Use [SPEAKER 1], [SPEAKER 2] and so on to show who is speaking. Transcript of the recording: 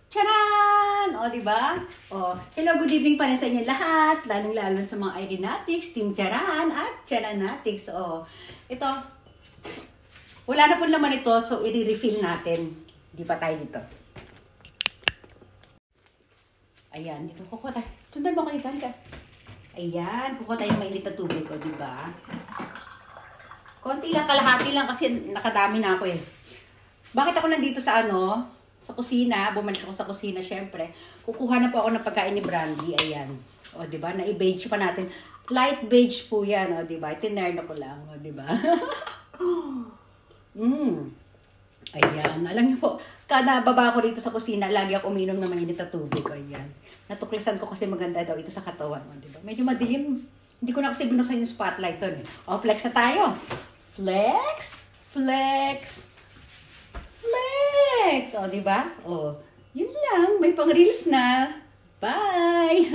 [SPEAKER 1] Charan! O, diba? O, hello, good evening pa rin sa inyo lahat. Lalong-lalo sa mga Irenatics, Team Charan at Charanatics. O, ito. Wala na po naman ito, so i-refill natin. Di pa tayo dito. Ayan, dito kukuha tayo. Sundan mo ko dito, halika. Ayan, kukuha tayo ng mainit na tubig, o, diba? Konti lang, kalahati lang kasi nakadami na ako eh. Bakit ako nandito sa sa kusina, bumalik ako sa kusina, syempre. Kukuha na po ako ng pagkain ni Brandy, ayan. O, diba? Na-beige pa natin. Light beige po yan, o, diba? Tinerno ko lang, o, diba? Ayan. Alam niyo po, kada baba ko dito sa kusina, lagi ako uminom ng mainit na tubig, o, ayan. Natuklasan ko kasi maganda daw ito sa katawan, o, diba? Medyo madilim. Hindi ko na kasi binuksan yung spotlight doon, eh. O, flex na tayo. Flex, flex, flex! O, diba? O, yun lang. May pang-reels na. Bye!